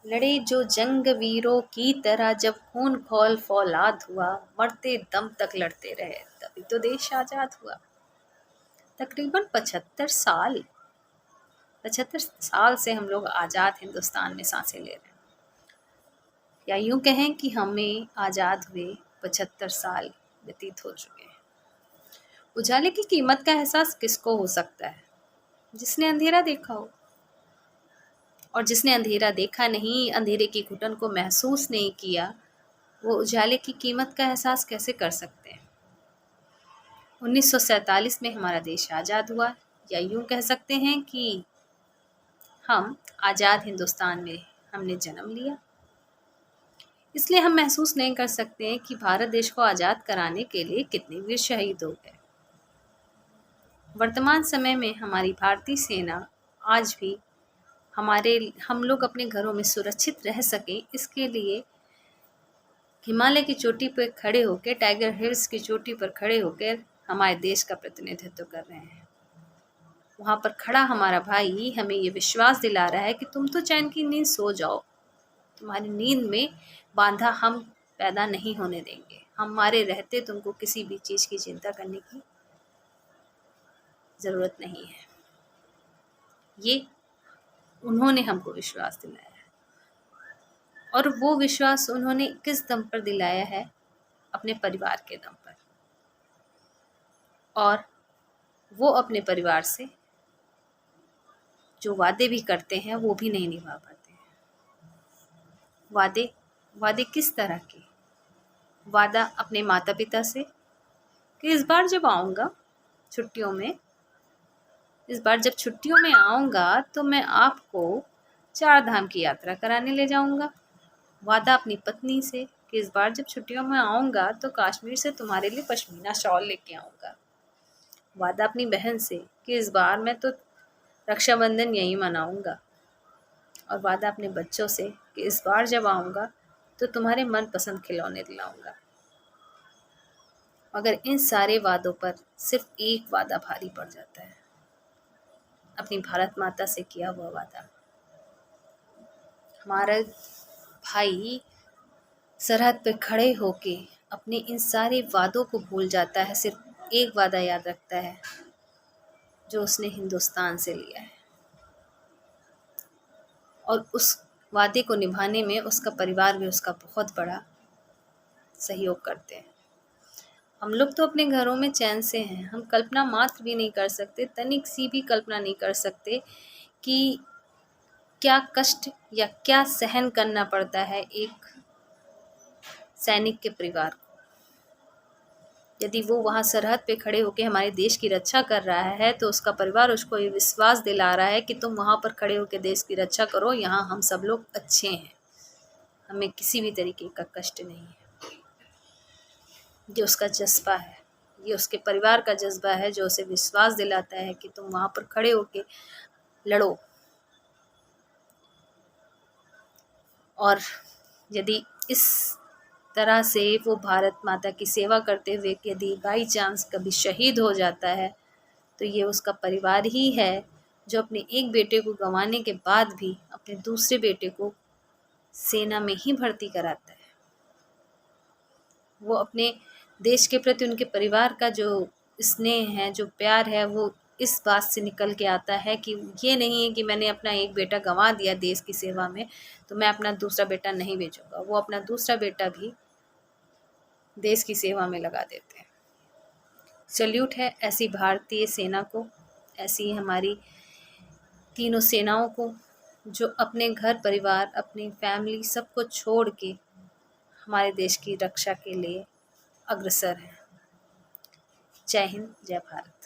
लड़े जो जंग वीरों की तरह, जब खून खौल फौलाद हुआ, मरते दम तक लड़ते रहे, तभी तो देश आजाद हुआ। तकरीबन 75 साल से हम लोग आज़ाद हिंदुस्तान में सांसें ले रहे हैं, या यूं कहें कि हमें आज़ाद हुए 75 साल व्यतीत हो चुके हैं। उजाले की कीमत का एहसास किसको हो सकता है? जिसने अंधेरा देखा हो। और जिसने अंधेरा देखा नहीं, अंधेरे की घुटन को महसूस नहीं किया, वो उजाले की कीमत का एहसास कैसे कर सकते हैं? 1947 में हमारा देश आज़ाद हुआ, या यूं कह सकते हैं कि हम आज़ाद हिंदुस्तान में हमने जन्म लिया। इसलिए हम महसूस नहीं कर सकते हैं कि भारत देश को आज़ाद कराने के लिए कितने वीर शहीद हो गए। वर्तमान समय में हमारी भारतीय सेना आज भी हम लोग अपने घरों में सुरक्षित रह सकें, इसके लिए हिमालय की चोटी पर खड़े होकर, टाइगर हिल्स की चोटी पर खड़े होकर हमारे देश का प्रतिनिधित्व कर रहे हैं। वहाँ पर खड़ा हमारा भाई हमें ये विश्वास दिला रहा है कि तुम तो चैन की नींद सो जाओ, तुम्हारी नींद में बांधा हम पैदा नहीं होने देंगे, हमारे रहते तुमको किसी भी चीज़ की चिंता करने की ज़रूरत नहीं है। ये उन्होंने हमको विश्वास दिलाया है, और वो विश्वास उन्होंने किस दम पर दिलाया है? अपने परिवार के दम पर। और वो अपने परिवार से जो वादे भी करते हैं वो भी नहीं निभा पाते हैं। वादे किस तरह के? वादा अपने माता पिता से कि इस बार जब आऊँगा छुट्टियों में, इस बार जब छुट्टियों में आऊँगा तो मैं आपको 4 धाम की यात्रा कराने ले जाऊँगा। वादा अपनी पत्नी से कि इस बार जब छुट्टियों में आऊँगा तो कश्मीर से तुम्हारे लिए पश्मीना शॉल लेके आऊँगा। वादा अपनी बहन से कि इस बार मैं तो रक्षाबंधन यहीं मनाऊँगा। और वादा अपने बच्चों से कि इस बार जब आऊँगा तो तुम्हारे मनपसंद खिलौने दिलाऊँगा। मगर इन सारे वादों पर सिर्फ एक वादा भारी पड़ जाता है, अपनी भारत माता से किया हुआ वादा। हमारा भाई सरहद पे खड़े होके अपने इन सारे वादों को भूल जाता है, सिर्फ एक वादा याद रखता है जो उसने हिंदुस्तान से लिया है, और उस वादे को निभाने में उसका परिवार भी उसका बहुत बड़ा सहयोग करते हैं। हम लोग तो अपने घरों में चैन से हैं, हम कल्पना मात्र भी नहीं कर सकते, तनिक सी भी कल्पना नहीं कर सकते कि क्या कष्ट या क्या सहन करना पड़ता है एक सैनिक के परिवार को। यदि वो वहाँ सरहद पे खड़े होकर हमारे देश की रक्षा कर रहा है तो उसका परिवार उसको ये विश्वास दिला रहा है कि तुम वहाँ पर खड़े होकर देश की रक्षा करो, यहाँ हम सब लोग अच्छे हैं, हमें किसी भी तरीके का कष्ट नहीं है। ये उसका जज्बा है, ये उसके परिवार का जज्बा है जो उसे विश्वास दिलाता है कि तुम वहाँ पर खड़े होके लड़ो। और यदि इस तरह से वो भारत माता की सेवा करते हुए यदि बाई चांस कभी शहीद हो जाता है तो ये उसका परिवार ही है जो अपने एक बेटे को गंवाने के बाद भी अपने दूसरे बेटे को सेना में ही भर्ती कराता है। वो अपने देश के प्रति उनके परिवार का जो स्नेह है, जो प्यार है, वो इस बात से निकल के आता है कि ये नहीं है कि मैंने अपना एक बेटा गंवा दिया देश की सेवा में तो मैं अपना दूसरा बेटा नहीं भेजूंगा। वो अपना दूसरा बेटा भी देश की सेवा में लगा देते हैं। सल्यूट है ऐसी भारतीय सेना को, ऐसी हमारी तीनों सेनाओं को जो अपने घर परिवार, अपनी फैमिली सबको छोड़ के हमारे देश की रक्षा के लिए अग्रसर हैं। जय हिंद, जय भारत।